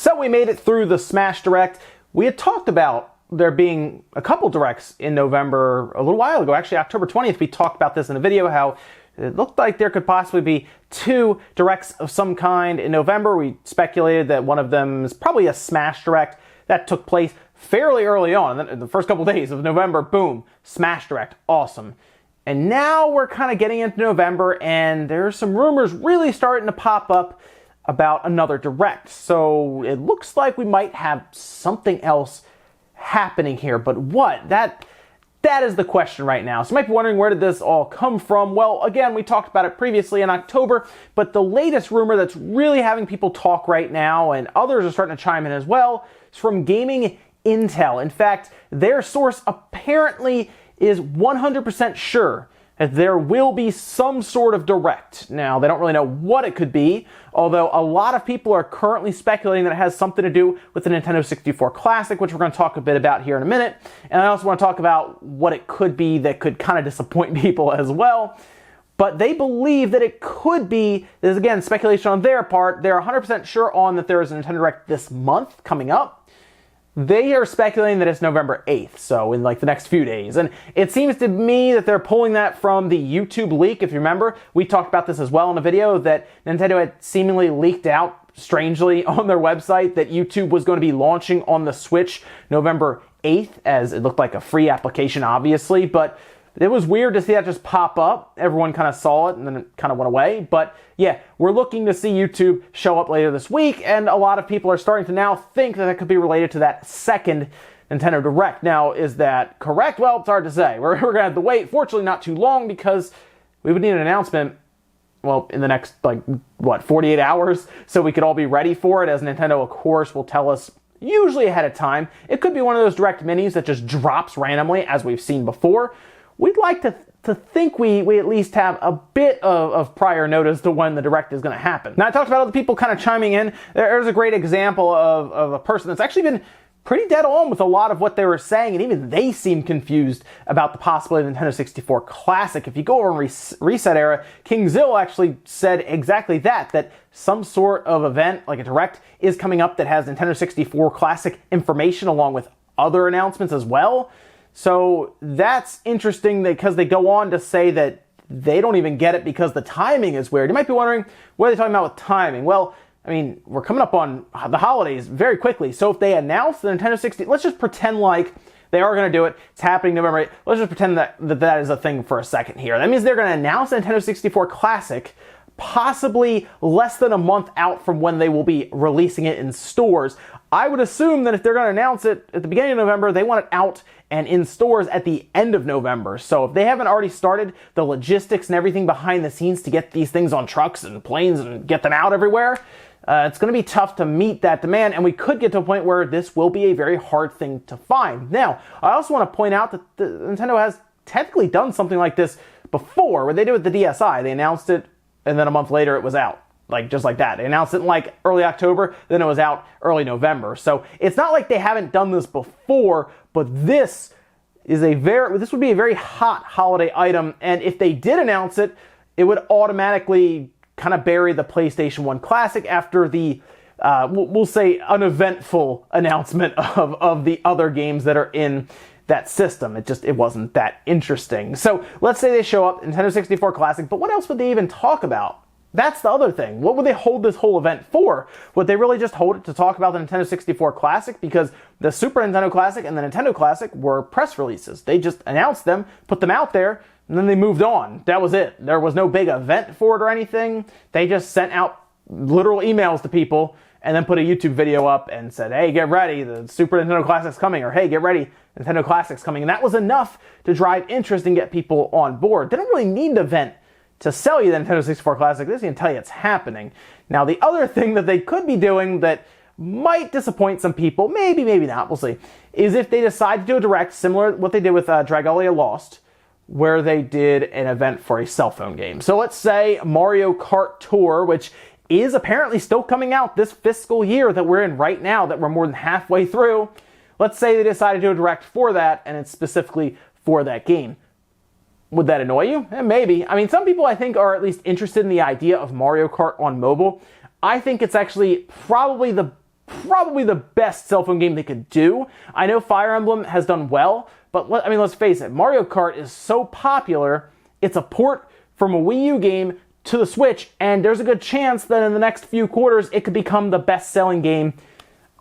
So we made it through the Smash Direct. We had talked about there being a couple directs in November a little while ago. Actually, October 20th, we talked about this in a video, how it looked like there could possibly be 2 directs of some kind in November. We speculated that one of them is probably a Smash Direct. That took place fairly early on. In the first couple days of November, boom, Smash Direct, awesome. And now we're kind of getting into November, and there's some rumors really starting to pop up about another Direct. So it looks like we might have something else happening here, but what? That is the question right now. So you might be wondering, where did this all come from? Well, again, we talked about it previously in October, but the latest rumor that's really having people talk right now, and others are starting to chime in as well, is from Gaming Intel. In fact, their source apparently is 100% sure that there will be some sort of Direct. Now, they don't really know what it could be, although a lot of people are currently speculating that it has something to do with the Nintendo 64 Classic, which we're going to talk a bit about here in a minute. And I also want to talk about what it could be that could kind of disappoint people as well. But they believe that it could be, this is again speculation on their part, they're 100% sure on that there is a Nintendo Direct this month coming up. They are speculating that it's November 8th, so in like the next few days. And it seems to me that they're pulling that from the YouTube leak. If you remember, we talked about this as well in a video, that Nintendo had seemingly leaked out strangely on their website that YouTube was going to be launching on the Switch November 8th, as it looked like a free application, obviously. But it was weird to see that just pop up. Everyone kind of saw it and then it kind of went away. But yeah, we're looking to see YouTube show up later this week, and a lot of people are starting to now think that it could be related to that second Nintendo Direct. Now, is that correct? Well, it's hard to say. We're going to have to wait. Fortunately, not too long, because we would need an announcement, well, in the next, 48 hours, so we could all be ready for it, as Nintendo, of course, will tell us usually ahead of time. It could be one of those Direct Minis that just drops randomly, as we've seen before. We'd like to think we at least have a bit of prior notice to when the Direct is going to happen. Now, I talked about other people kind of chiming in. There's a great example of a person that's actually been pretty dead on with a lot of what they were saying, and even they seem confused about the possibility of Nintendo 64 Classic. If you go over in Reset Era, King Zill actually said exactly that some sort of event, like a Direct, is coming up that has Nintendo 64 Classic information along with other announcements as well. So that's interesting, because they go on to say that they don't even get it because the timing is weird. You might be wondering, what are they talking about with timing? Well, I mean, we're coming up on the holidays very quickly. So if they announce the Nintendo 60, let's just pretend like they are going to do it. It's happening November 8th. Let's just pretend that is a thing for a second here. That means they're going to announce the Nintendo 64 Classic possibly less than a month out from when they will be releasing it in stores. I would assume that if they're going to announce it at the beginning of November, they want it out and in stores at the end of November. So if they haven't already started the logistics and everything behind the scenes to get these things on trucks and planes and get them out everywhere, it's going to be tough to meet that demand, and we could get to a point where this will be a very hard thing to find. Now, I also want to point out that Nintendo has technically done something like this before, where they did with the DSi. They announced it, and then a month later it was out. Just like that. They announced it in early October, then it was out early November. So it's not like they haven't done this before, but this would be a very hot holiday item, and if they did announce it, it would automatically kind of bury the PlayStation 1 Classic after the, we'll say, uneventful announcement of the other games that are in that system. It wasn't that interesting. So let's say they show up, Nintendo 64 Classic, but what else would they even talk about? That's the other thing. What would they hold this whole event for? Would they really just hold it to talk about the Nintendo 64 Classic? Because the Super Nintendo Classic and the Nintendo Classic were press releases. They just announced them, put them out there, and then they moved on. That was it. There was no big event for it or anything. They just sent out literal emails to people and then put a YouTube video up and said, hey, get ready, the Super Nintendo Classic's coming, or hey, get ready, Nintendo Classic's coming. And that was enough to drive interest and get people on board. They don't really need an event to sell you the Nintendo 64 Classic. This can tell you it's happening. Now, the other thing that they could be doing that might disappoint some people, maybe not, we'll see, is if they decide to do a Direct similar to what they did with Dragalia Lost, where they did an event for a cell phone game. So let's say Mario Kart Tour, which is apparently still coming out this fiscal year that we're in right now, that we're more than halfway through. Let's say they decide to do a Direct for that, and it's specifically for that game. Would that annoy you? Maybe. I mean, some people, I think, are at least interested in the idea of Mario Kart on mobile. I think it's actually probably the probably the best cell phone game they could do. I know Fire Emblem has done well, but let's face it, Mario Kart is so popular, it's a port from a Wii U game to the Switch, and there's a good chance that in the next few quarters it could become the best-selling game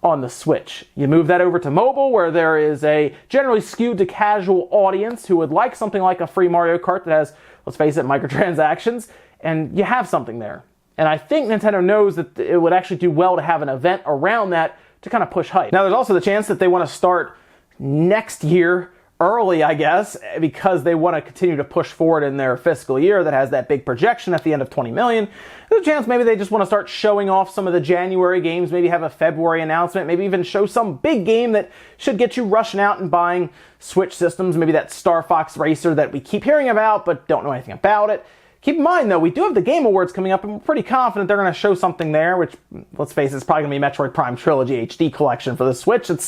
on the Switch. You move that over to mobile, where there is a generally skewed to casual audience who would like something like a free Mario Kart that has, let's face it, microtransactions, and you have something there. And I think Nintendo knows that it would actually do well to have an event around that to kind of push hype. Now, there's also the chance that they want to start next year early, I guess, because they want to continue to push forward in their fiscal year that has that big projection at the end of 20 million. There's a chance maybe they just want to start showing off some of the January games, maybe have a February announcement, maybe even show some big game that should get you rushing out and buying Switch systems, maybe that Star Fox Racer that we keep hearing about but don't know anything about it. Keep in mind, though, we do have the Game Awards coming up, and we're pretty confident they're going to show something there, which, let's face it, is probably going to be Metroid Prime Trilogy HD Collection for the Switch. It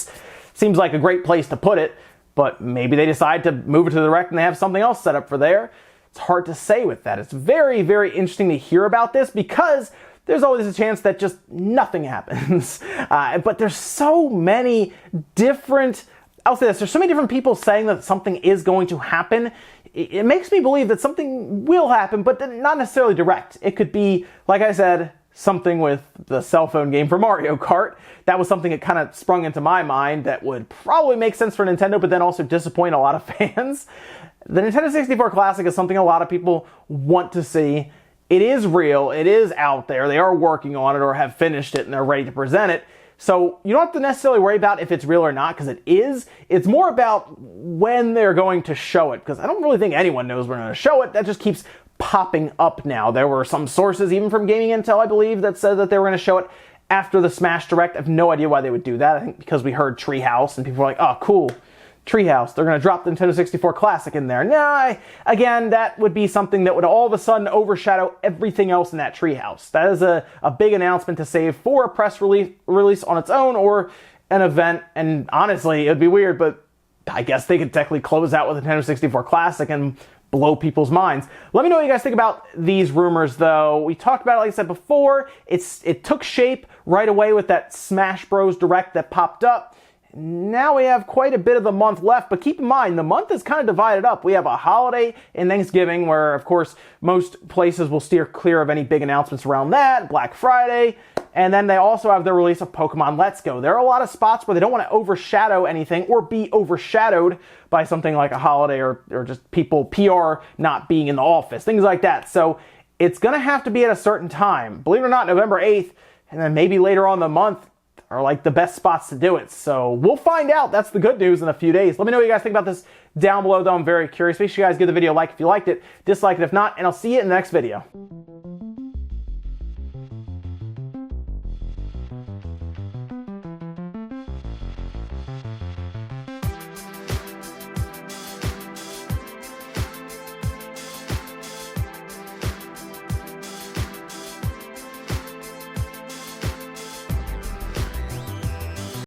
seems like a great place to put it. But maybe they decide to move it to the Direct and they have something else set up for there. It's hard to say with that. It's very, very interesting to hear about this because there's always a chance that just nothing happens. But there's so many different, I'll say this, there's so many different people saying that something is going to happen. It makes me believe that something will happen, but not necessarily Direct. It could be, like I said, something with the cell phone game for Mario Kart. That was something that kind of sprung into my mind that would probably make sense for Nintendo, but then also disappoint a lot of fans. The Nintendo 64 Classic is something a lot of people want to see. It is real. It is out there. They are working on it or have finished it and they're ready to present it. So you don't have to necessarily worry about if it's real or not, because it is. It's more about when they're going to show it, because I don't really think anyone knows when they're going to show it. That just keeps popping up now. There were some sources, even from Gaming Intel, I believe, that said that they were going to show it after the Smash Direct. I have no idea why they would do that. I think because we heard Treehouse and people were like, oh, cool, Treehouse. They're going to drop the Nintendo 64 Classic in there. Nah, again, that would be something that would all of a sudden overshadow everything else in that Treehouse. That is a big announcement to save for a press release on its own or an event. And honestly, it would be weird, but I guess they could technically close out with the Nintendo 64 Classic and blow people's minds. Let me know what you guys think about these rumors, though. We talked about it, like I said before. It took shape right away with that Smash Bros. Direct that popped up. Now we have quite a bit of the month left, but keep in mind, the month is kind of divided up. We have a holiday and Thanksgiving, where, of course, most places will steer clear of any big announcements around that, Black Friday, and then they also have the release of Pokemon Let's Go. There are a lot of spots where they don't want to overshadow anything or be overshadowed by something like a holiday or just people, PR, not being in the office, things like that. So it's going to have to be at a certain time. Believe it or not, November 8th, and then maybe later on in the month, are like the best spots to do it. So we'll find out. That's the good news in a few days. Let me know what you guys think about this down below, though. I'm very curious. Make sure you guys give the video a like if you liked it, dislike it if not, and I'll see you in the next video.